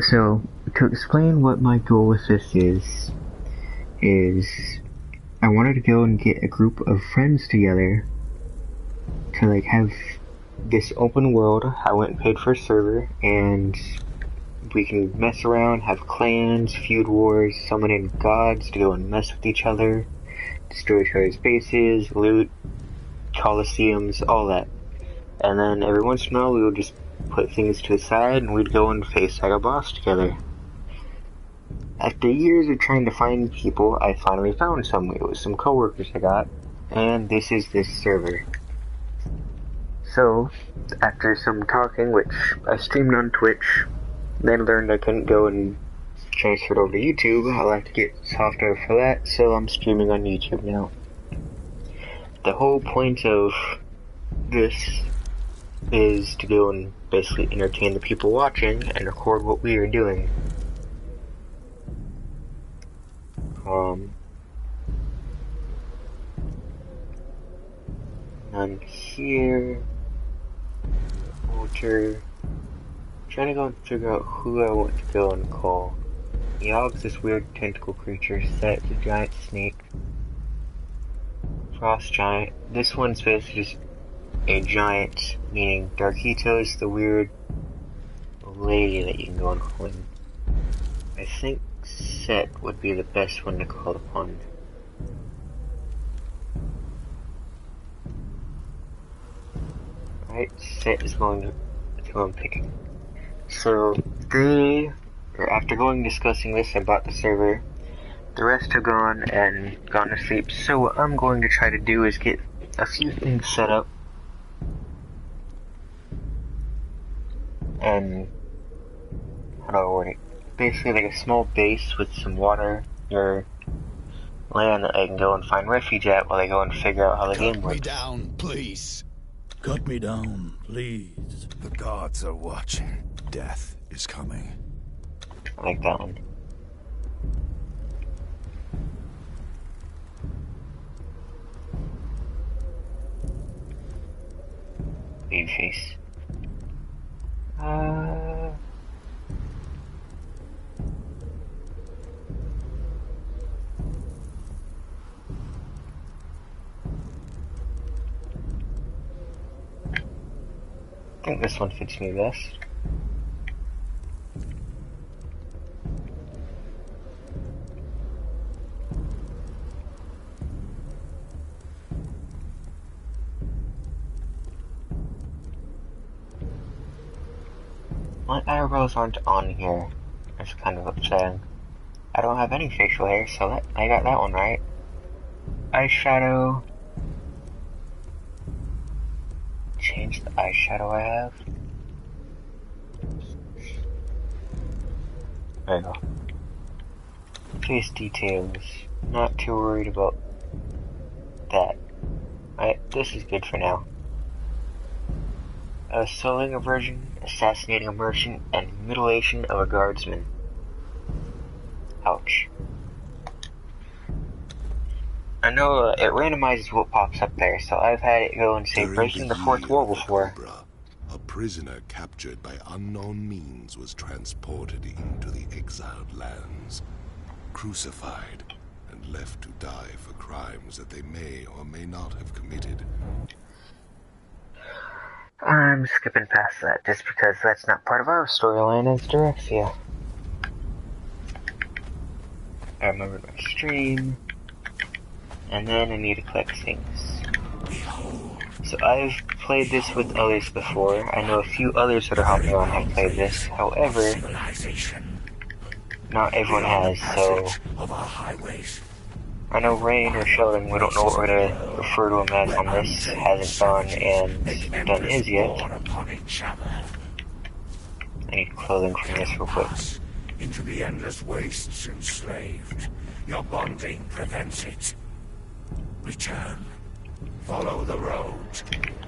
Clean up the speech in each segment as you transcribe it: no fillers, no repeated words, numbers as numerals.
So, to explain what my goal with this is I wanted to go and get a group of friends together to like have this open world. I went and paid for a server, and we can mess around, have clans, feud wars, summon in gods to go and mess with each other, destroy each other's bases, loot, coliseums, all that. And then every once in a while we would just put things to the side and we'd go and face like a boss together. After years of trying to find people, I finally found some. It was some coworkers I got, and this is this server. So, after some talking, which I streamed on Twitch, then learned I couldn't go and transfer it over to YouTube. I'll have to get software for that, so I'm streaming on YouTube now. The whole point of this is to go and basically entertain the people watching and record what we are doing. None here. Altar. Trying to go and figure out who I want to go and call. Yog's this weird tentacle creature. Set's a giant snake. Frost giant. This one's basically just a giant, meaning Darkito's the weird lady that you can go and call in. I think Set would be the best one to call upon. Right, Set is going to go and picking. So after going discussing this, I bought the server. The rest have gone and gone to sleep. So what I'm going to try to do is get a few things set up. And how do I word it? Basically like a small base with some water or land that I can go and find refuge at while I go and figure out how the game works. Cut me down, please. Cut me down, please. The gods are watching. Death is coming. I like that one. Babyface. I think this one fits me best. My eyebrows aren't on here. That's kind of upsetting. I don't have any facial hair, so I got that one right. Eyeshadow. Change the eyeshadow I have. There you go. Face details. Not too worried about that. Right, this is good for now. Soloing a virgin, assassinating a merchant, and mutilation of a guardsman. Ouch. I know it randomizes what pops up there, so I've had it go and say breaking the fourth wall before. A prisoner captured by unknown means was transported into the exiled lands, crucified, and left to die for crimes that they may or may not have committed. I'm skipping past that just because that's not part of our storyline as Daraxia. I remembered my stream, and then I need to collect things. So I've played this with others before. I know a few others that are hopping on have played this. However, not everyone has, so I know Rain or Sheldon, we don't know what we're gonna refer to him as on this, hasn't gone and done his yet. I need clothing from this real quick. Into the endless wastes enslaved. Your bonding prevents it. Return. Follow the road.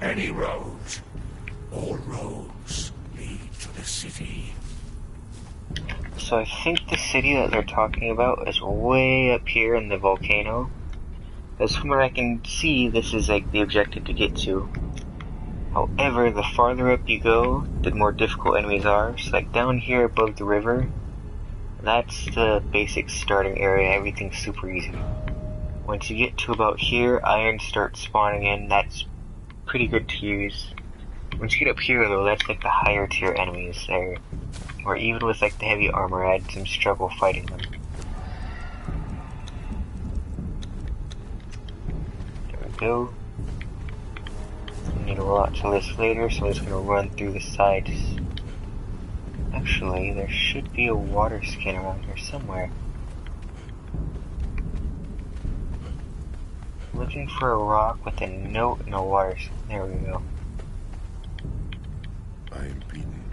Any road. All roads lead to the city. So I think the city that they're talking about is way up here in the volcano. As from what I can see, this is like the objective to get to. However, the farther up you go, the more difficult enemies are. So like down here above the river, that's the basic starting area, everything's super easy. Once you get to about here, iron starts spawning in, that's pretty good to use. Once you get up here though, that's like the higher tier enemies there. Or even with like the heavy armor, I had some struggle fighting them. There we go. I need a lot to this later, so I'm just gonna run through the sides. Actually, there should be a water skin around here somewhere. Looking for a rock with a note and a water skin. There we go. I am beaten,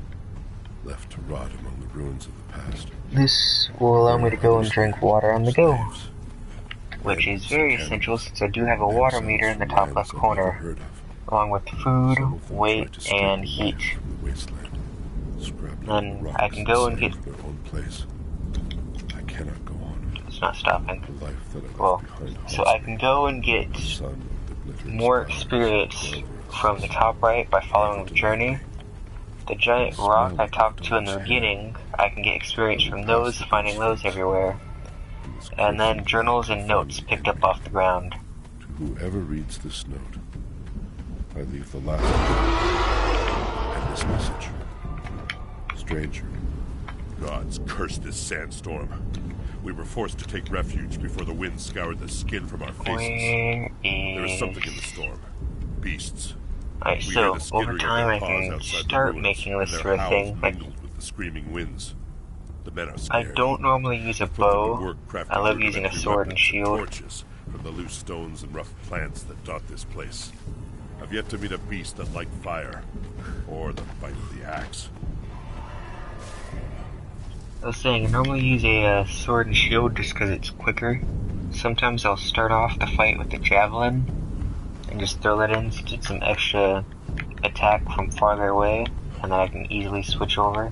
left to rot among the ruins of the past. This will allow me to go and drink water on the go, which is very essential since I do have a water meter in the top left corner, along with food, weight, and heat. Then I can go and get... I cannot go on. It's not stopping. Well, so I can go and get more experience from the top right by following the journey. The giant rock I talked to in the beginning, I can get experience from those, finding those everywhere. And then journals and notes picked up off the ground. To whoever reads this note, I leave the last and this message. Stranger. Gods curse this sandstorm. We were forced to take refuge before the wind scoured the skin from our faces. There is something in the storm. Beasts. Alright, so over time I can start making this sort of thing. Like, with the screaming winds. The men are I scared. don't normally use a bow. I love using a sword and shield. Torches from the loose stones and rough plants that dot this place. I've yet to meet a beast that liked fire or the bite of the axe. I was saying, I normally use a sword and shield just because it's quicker. Sometimes I'll start off the fight with the javelin and just throw that in to get some extra attack from farther away, and then I can easily switch over.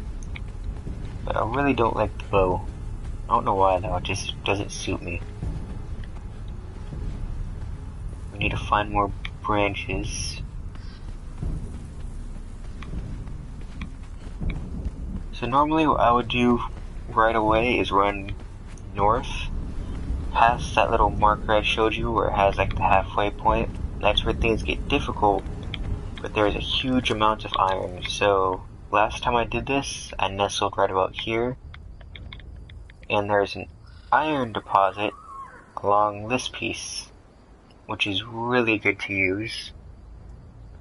But I really don't like the bow. I don't know why though, it just doesn't suit me. We need to find more branches. So normally what I would do right away is run north, past that little marker I showed you where it has like the halfway point. That's where things get difficult, but there's a huge amount of iron. So last time I did this, I nestled right about here, and there's an iron deposit along this piece, which is really good to use.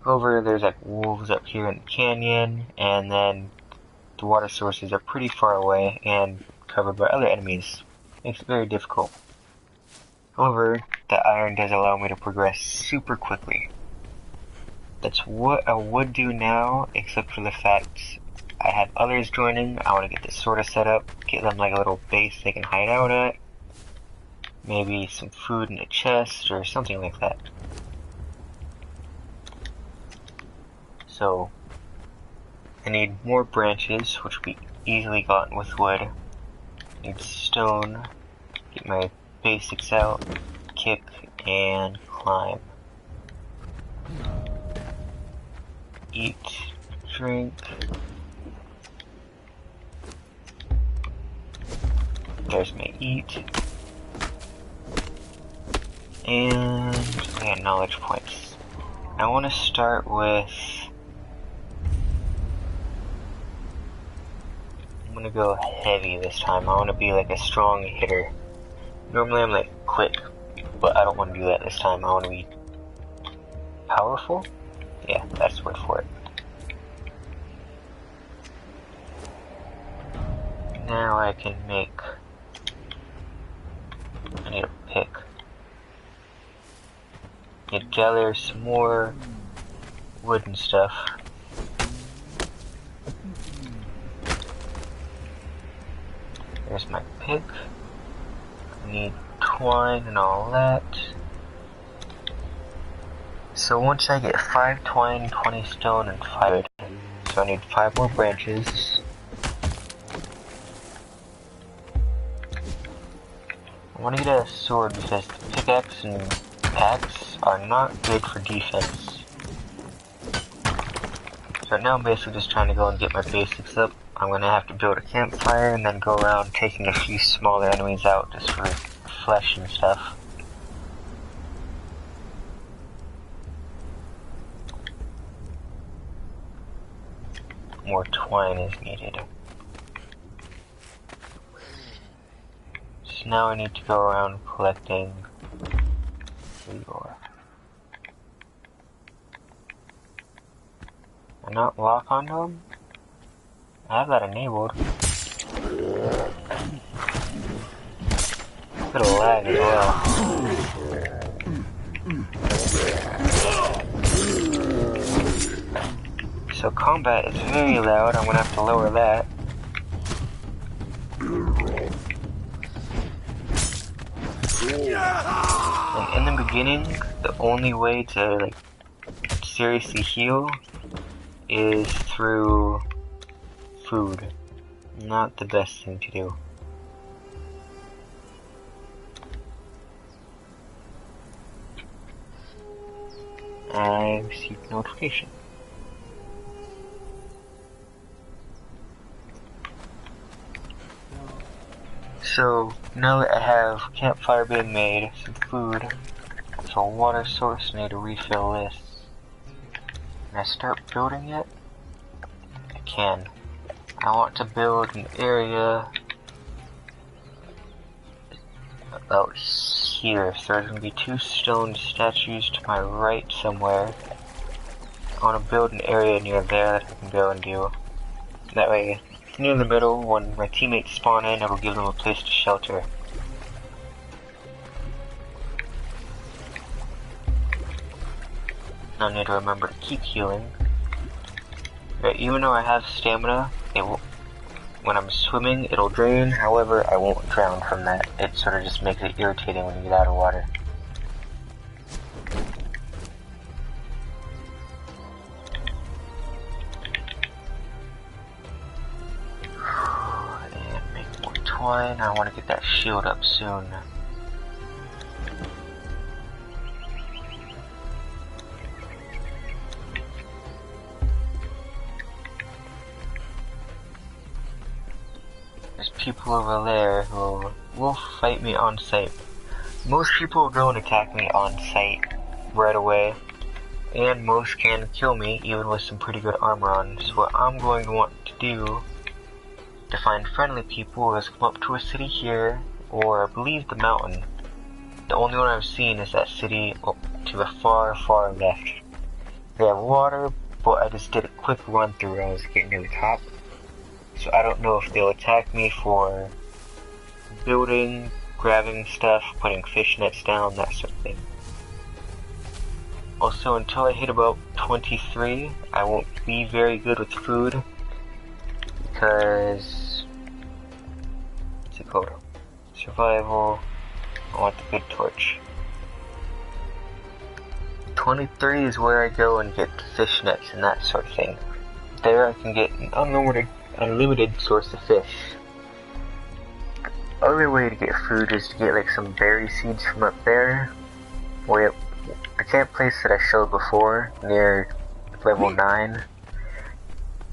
Over there's like wolves up here in the canyon, and then the water sources are pretty far away and covered by other enemies. Makes it very difficult. However, the iron does allow me to progress super quickly. That's what I would do now, except for the fact I have others joining. I want to get this sort of set up, get them like a little base they can hide out at. Maybe some food in a chest or something like that. So, I need more branches, which will be easily gotten with wood. I need stone, get my basics out, kick, and climb. Eat, drink. There's my eat. And I got knowledge points. I want to start with... I'm gonna go heavy this time. I want to be like a strong hitter. Normally I'm like quick, but I don't want to do that this time. I want to be powerful? Yeah, that's the word for it. Now I can make... I need a pick. Need to gather some more wood and stuff. There's my pick. I need twine and all that. So once I get 5 twine, 20 stone, and 5 wood, so I need 5 more branches. I want to get a sword because the pickaxe and axe are not good for defense. But now I'm basically just trying to go and get my basics up. I'm gonna have to build a campfire and then go around taking a few smaller enemies out just for flesh and stuff. More twine is needed. So now I need to go around collecting food ore. And not lock onto them? I have that enabled. Bit of lag as well. So combat is very loud, I'm gonna have to lower that. And in the beginning, the only way to like seriously heal is through food. Not the best thing to do. I received notification. So, now that I have campfire being made, some food, so a water source, I need to refill this. Can I start building it? I can. I want to build an area about here, so there's going to be 2 stone statues to my right somewhere. I want to build an area near there that I can go and do. That way, near the middle, when my teammates spawn in, it'll give them a place to shelter. I need to remember to keep healing. But even though I have stamina, it will, when I'm swimming, it'll drain. However, I won't drown from that. It sort of just makes it irritating when you get out of water. And make more twine. I want to get that shield up soon. There's people over there who will fight me on sight. Most people will go and attack me on sight right away, and most can kill me even with some pretty good armor on. So what I'm going to want to do to find friendly people is come up to a city here, or I believe the mountain. The only one I've seen is that city up to the far, far left. They have water, but I just did a quick run through when I was getting to the top. So I don't know if they'll attack me for building, grabbing stuff, putting fish nets down, that sort of thing. Also, until I hit about 23, I won't be very good with food, because, what's it called? Survival, I want the good torch. 23 is where I go and get fish nets and that sort of thing. There I can get an unlimited source of fish. The other way to get food is to get like some berry seeds from up there. Where the camp place that I showed before, near level 9.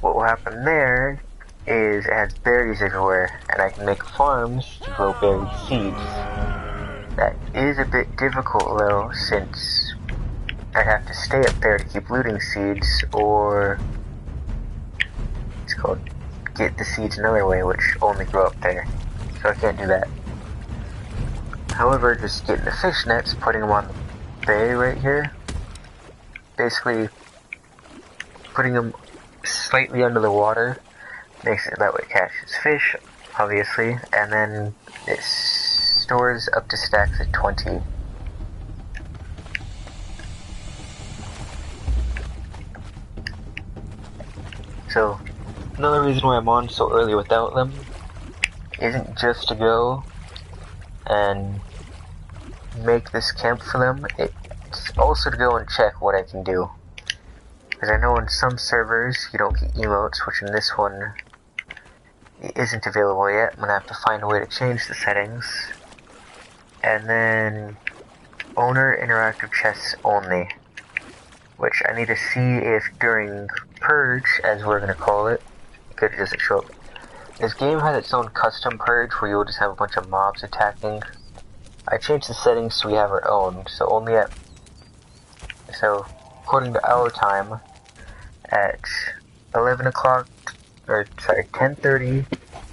What will happen there is it has berries everywhere, and I can make farms to grow berry seeds. That is a bit difficult though, since I have to stay up there to keep looting seeds, or it's called get the seeds another way, which only grow up there. So I can't do that. However, just getting the fish nets, putting them on the bay right here, basically putting them slightly under the water, makes it that way it catches fish, obviously, and then it stores up to stacks of 20. So, another reason why I'm on so early without them isn't just to go and make this camp for them, it's also to go and check what I can do. Because I know in some servers you don't get emotes, which in this one it isn't available yet. I'm going to have to find a way to change the settings. And then owner interactive chests only, which I need to see if during Purge, as we're gonna call it, because it doesn't show up. This game has its own custom Purge where you'll just have a bunch of mobs attacking. I changed the settings so we have our own, so according to our time, at 11 o'clock, or sorry, 10:30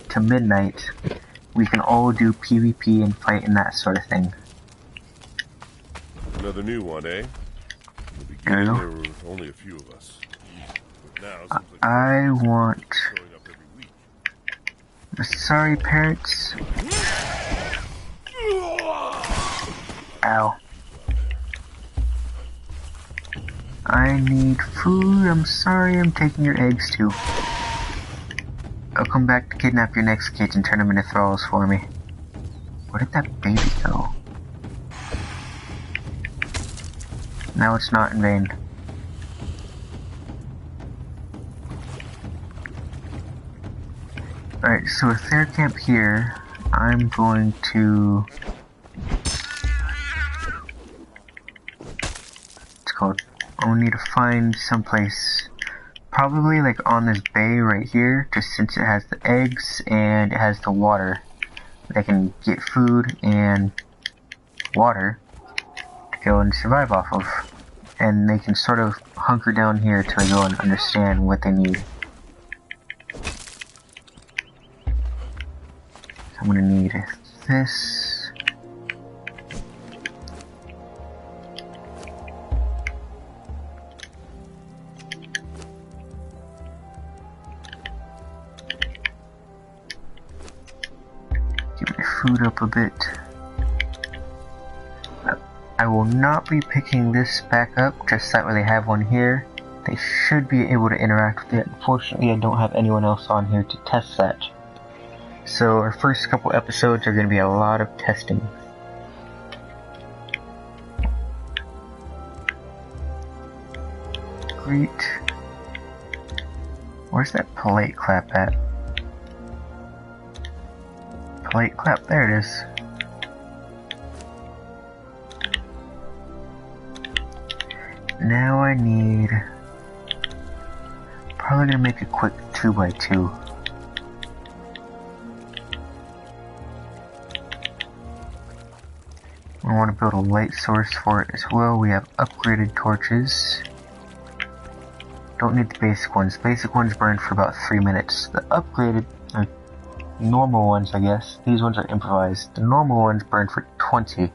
to midnight, we can all do PvP and fight and that sort of thing. Another new one, eh? In the beginning, there were only a few of us. But now, it seems like I want... showing up every week. Sorry, parents. Ow. I need food. I'm sorry, I'm taking your eggs too. I'll come back to kidnap your next kids and turn them into thralls for me. Where did that baby go? Now it's not in vain. Alright, so with their camp here, I'm going to... What's it called? I'll need to find someplace, probably like on this bay right here, just since it has the eggs and it has the water. They can get food and water to go and survive off of. And they can sort of hunker down here till they go and understand what they need. I'm gonna need this. Get my food up a bit. I will not be picking this back up, just that way they have one here. They should be able to interact with it. Unfortunately, I don't have anyone else on here to test that. So our first couple episodes are going to be a lot of testing. Great. Where's that polite clap at? Polite clap, there it is. Now I need... Probably gonna make a quick 2x2. I want to build a light source for it as well. We have upgraded torches. Don't need the basic ones. Basic ones burn for about 3 minutes. The upgraded, normal ones, I guess. These ones are improvised. The normal ones burn for 20.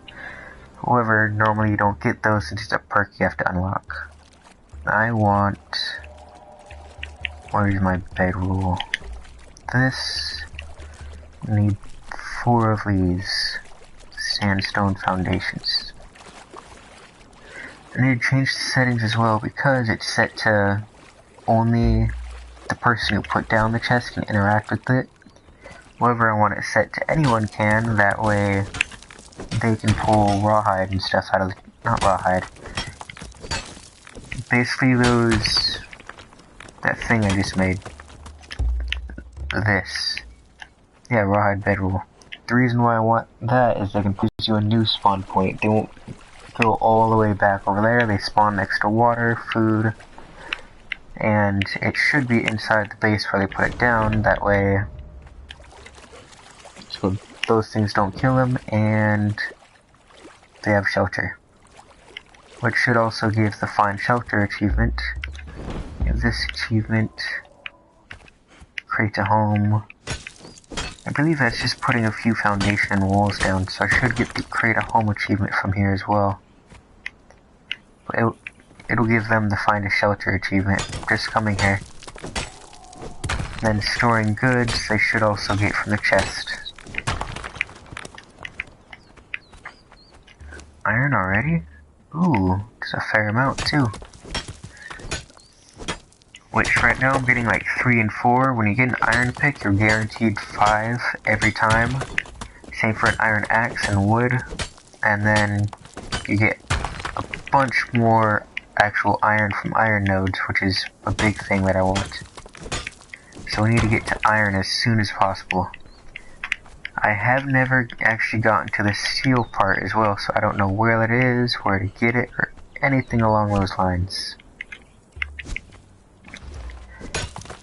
However, normally you don't get those since it's a perk you have to unlock. I want... Where's my bedroll? This... I need 4 of these sandstone foundations. I need to change the settings as well because it's set to only the person who put down the chest can interact with it. However, I want it set to anyone can, that way they can pull rawhide and stuff out of the, not rawhide. Basically that thing I just made. This. Yeah, rawhide bedroll. The reason why I want that is they can put you a new spawn point. They won't go all the way back over there. They spawn next to water, food, and it should be inside the base where they put it down. That way, so those things don't kill them, and they have shelter. Which should also give the Find Shelter achievement. This achievement creates a home. I believe that's just putting a few foundation and walls down, so I should get the create a home achievement from here as well. But it'll give them the Find a Shelter achievement, just coming here. Then storing goods, they should also get from the chest. Iron already? Ooh, it's a fair amount too. Which right now I'm getting like 3 and 4. When you get an iron pick, you're guaranteed 5 every time. Same for an iron axe and wood. And then you get a bunch more actual iron from iron nodes, which is a big thing that I want. So we need to get to iron as soon as possible. I have never actually gotten to the steel part as well, so I don't know where that is, where to get it, or anything along those lines.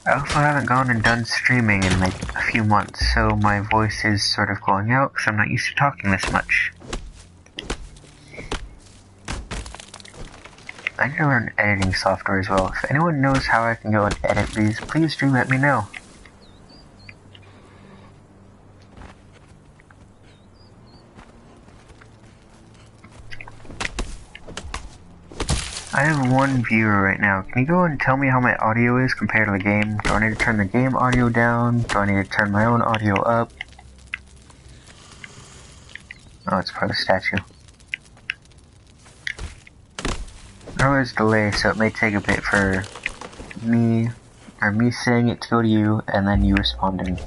I also haven't gone and done streaming in like a few months, so my voice is sort of going out because I'm not used to talking this much. I need to learn editing software as well. If anyone knows how I can go and edit these, please do let me know. I have one viewer right now. Can you go and tell me how my audio is compared to the game? Do I need to turn the game audio down? Do I need to turn my own audio up? Oh, it's part of the statue. There's delay, so it may take a bit for me saying it to go to you, and then you responding.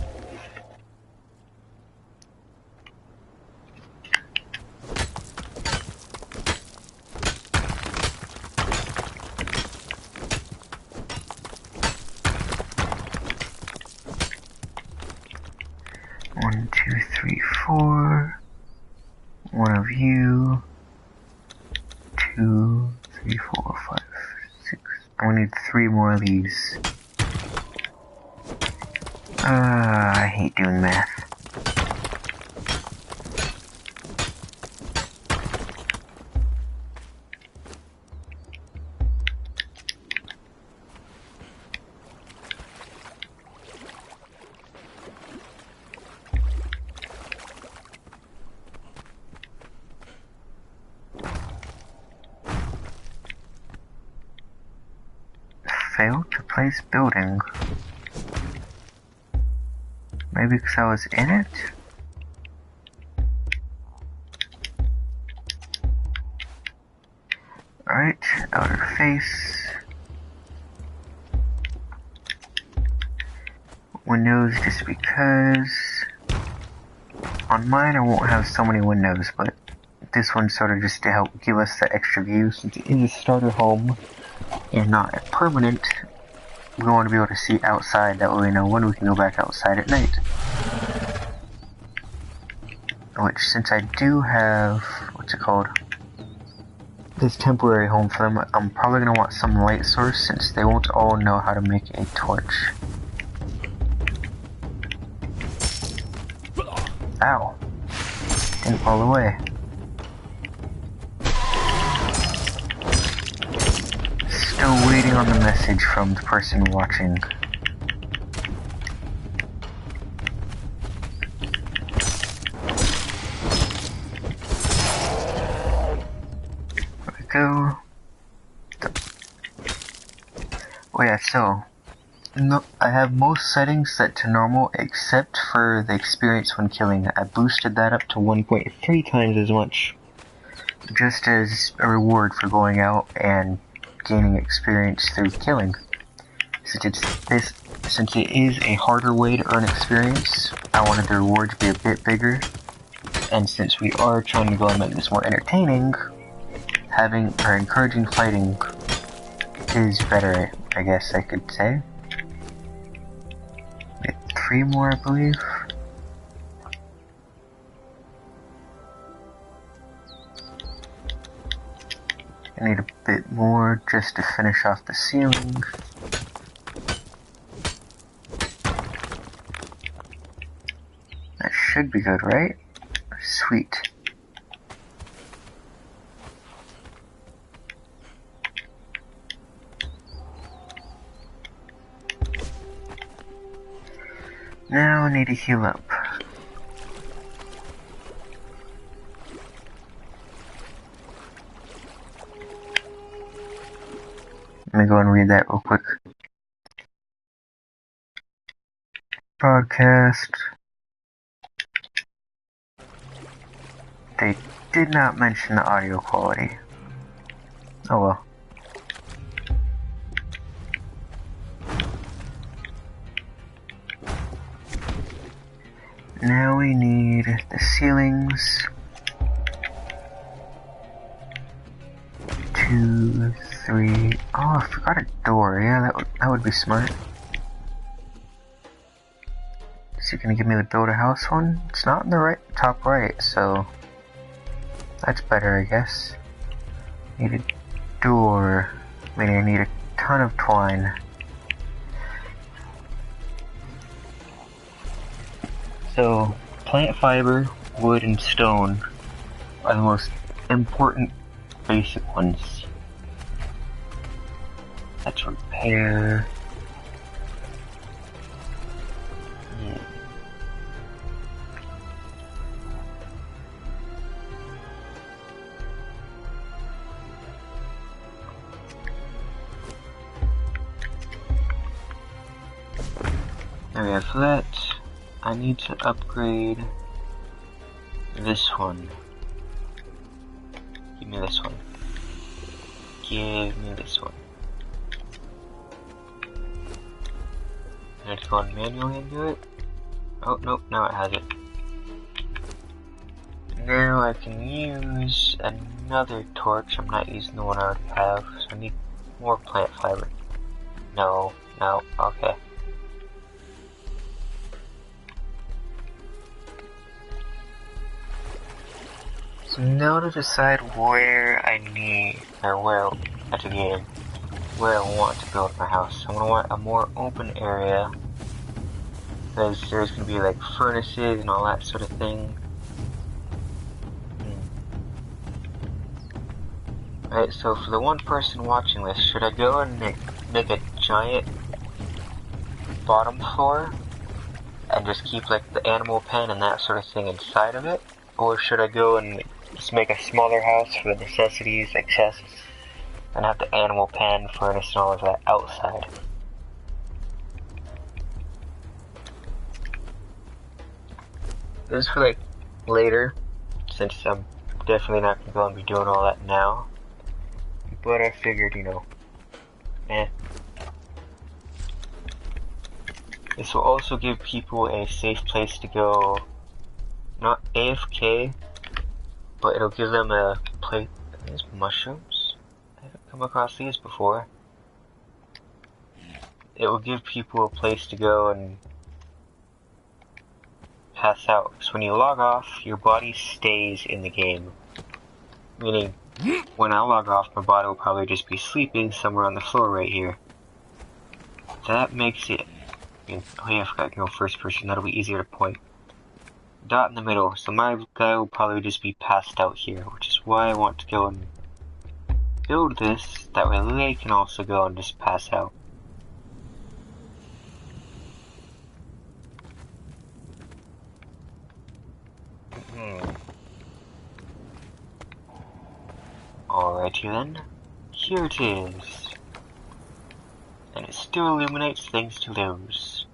One, two, three, four. One of you. 2, 3, 4, 5, 6. I need 3 more of these. I hate doing math. Failed to place building. Maybe because I was in it? Alright, outer face. Windows just because. On mine I won't have so many windows, but this one's sort of just to help give us that extra view since it is a starter home and not a permanent. We want to be able to see outside, that way we know when we can go back outside at night. Which, since I do have, what's it called? This temporary home for them, I'm probably going to want some light source since they won't all know how to make a torch. Ow. Didn't fall away. Still waiting on the message from the person watching. There we go. Oh yeah, so no, I have most settings set to normal except for the experience when killing. I boosted that up to 1.3 times as much, just as a reward for going out and gaining experience through killing. Since it is a harder way to earn experience, I wanted the reward to be a bit bigger, and since we are trying to go and make this more entertaining, encouraging fighting is better, I guess I could say. 3 more, I believe. I need a bit more just to finish off the ceiling. That should be good, right? Sweet. Now I need to heal up. Let me go and read that real quick. Broadcast. They did not mention the audio quality. Oh well. Now we need the ceilings. 2, 3. Oh, I forgot a door. Yeah, that would be smart. Is it gonna give me the build a house one? It's not in the top right, so that's better, I guess. Need a door. Meaning I need a ton of twine. So, plant fiber, wood, and stone are the most important basic ones. Let's repair. There we have that. I need to upgrade this one. Give me this one. Give me this one. I need to go on manually and do it. Oh, nope, now it has it. Now I can use another torch. I'm not using the one I already have, so I need more plant fiber. No, okay. So now to decide where I need, or where I want to build my house. I'm gonna want a more open area, because there's gonna be like furnaces and all that sort of thing. Alright, so for the one person watching this, should I go and make a giant bottom floor and just keep like the animal pen and that sort of thing inside of it? Or should I go and just make a smaller house for the necessities like chests and have the animal pen, furnace, and all of that outside? This is for like later, since I'm definitely not going to be doing all that now. But I figured, you know, This will also give people a safe place to go, not AFK, but it'll give them a place. There's mushrooms? I haven't come across these before. It will give people a place to go and pass out. So when you log off, your body stays in the game. Meaning, when I log off, my body will probably just be sleeping somewhere on the floor right here. That makes it... oh yeah, I forgot to go first person, that'll be easier to point. Dot in the middle, so my guy will probably just be passed out here, which is why I want to go and build this, that way they can also go and just pass out. Alrighty then, here it is. And it still illuminates thanks to those.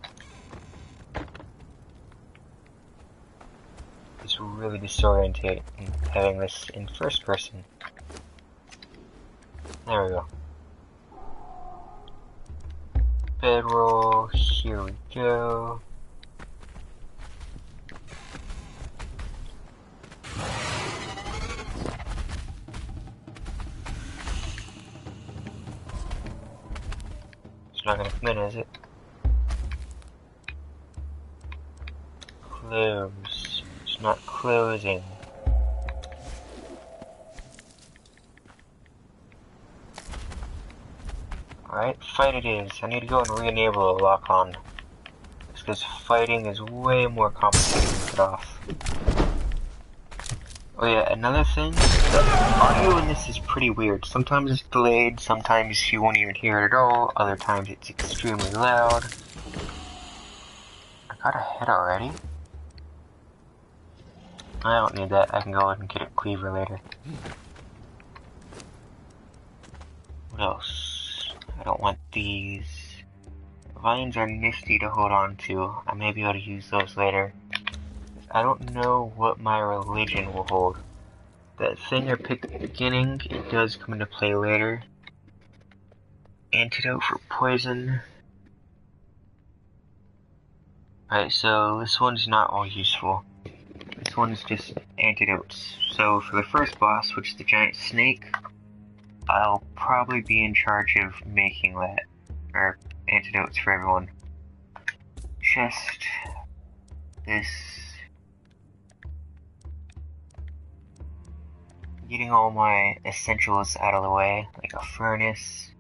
It's really disorientating having this in first person. There we go. Bedroll, here we go. It's not gonna come in, is it? Close. It's not closing. Alright, fight it is. I need to go and re-enable the lock-on. Because fighting is way more complicated to get off. Oh yeah, another thing, the audio in this is pretty weird. Sometimes it's delayed, sometimes you won't even hear it at all, other times it's extremely loud. I got a head already? I don't need that, I can go and get a cleaver later. What else? I don't want these. Vines are nifty to hold on to. I may be able to use those later. I don't know what my religion will hold. That thing I picked at the beginning, it does come into play later. Antidote for poison. Alright, so this one's not all useful. This one's just antidotes. So for the first boss, which is the giant snake, I'll probably be in charge of making that. Or antidotes for everyone. Chest. This. Getting all my essentials out of the way, like a furnace,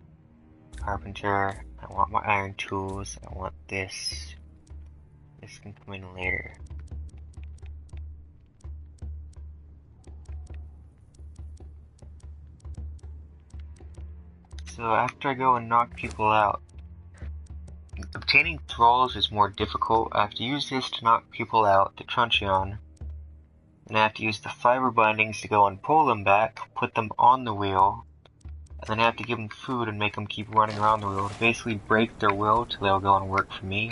carpenter, I want my iron tools, I want this. This can come in later. So after I go and knock people out, obtaining thralls is more difficult. I have to use this to knock people out, the truncheon. And I have to use the fiber bindings to go and pull them back, put them on the wheel, and then I have to give them food and make them keep running around the wheel to basically break their will till they'll go and work for me.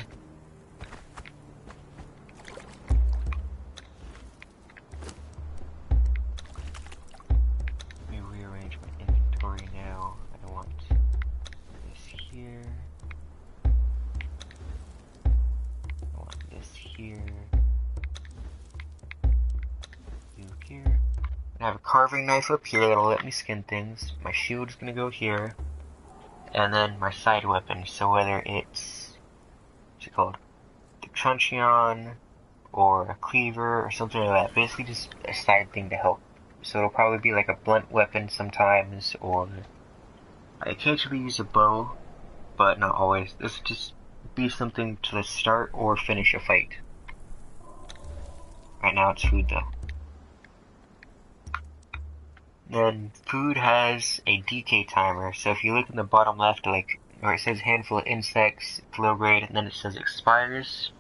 Let me rearrange my inventory now. I want this here. I want this here. Here. I have a carving knife up here that'll let me skin things. My shield's gonna go here. And then my side weapon, so whether it's, what's it called? The truncheon, or a cleaver, or something like that. Basically just a side thing to help. So it'll probably be like a blunt weapon sometimes, or I occasionally use a bow, but not always. This will just be something to start or finish a fight. Right now it's food though. Then food has a decay timer, so if you look in the bottom left, like where it says handful of insects, it's low grade, and then it says expires.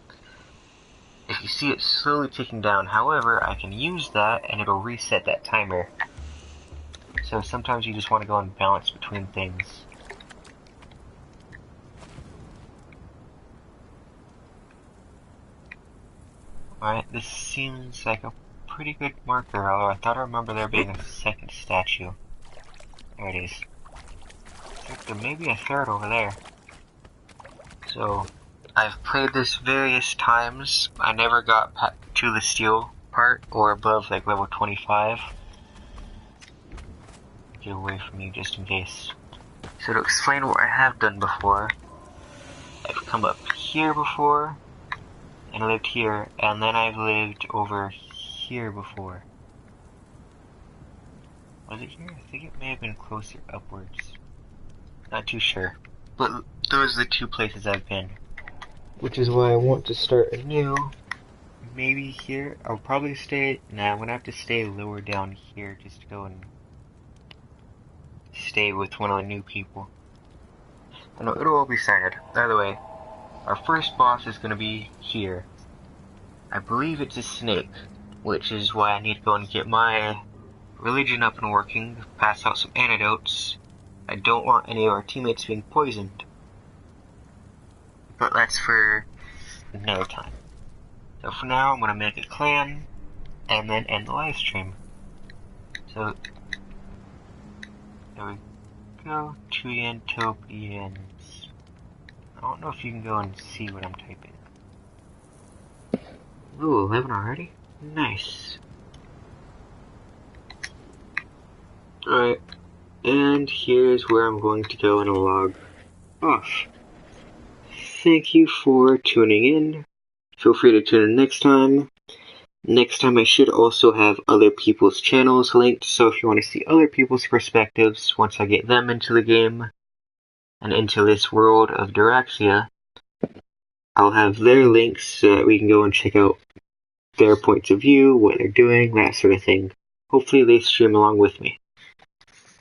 If you see it slowly ticking down, however, I can use that and it'll reset that timer. So sometimes you just want to go and balance between things. Alright, this seems like a pretty good marker, although I thought I remember there being a second statue. There it is. I think there may be a third over there. So, I've played this various times. I never got to the steel part, or above like level 25. Get away from you just in case. So to explain what I have done before, I've come up here before, and lived here, and then I've lived over here before. Was it here? I think it may have been closer upwards. Not too sure. But those are the two places I've been. Which is why I want to start anew. Maybe here. I'll probably stay. Nah, I'm gonna have to stay lower down here just to go and stay with one of the new people. I know it'll all be sighted. By the way, our first boss is gonna be here. I believe it's a snake, which is why I need to go and get my religion up and working, pass out some antidotes. I don't want any of our teammates being poisoned. But that's for another time. So for now, I'm gonna make a clan, and then end the live stream. So, there we go, 2 Utopians. I don't know if you can go and see what I'm typing. Ooh, 11 already? Nice. Alright, and here's where I'm going to go and log off. Thank you for tuning in. Feel free to tune in next time. Next time I should also have other people's channels linked, so if you want to see other people's perspectives once I get them into the game and into this World of Daraxia, I'll have their links so that we can go and check out their points of view, what they're doing, that sort of thing. Hopefully they stream along with me.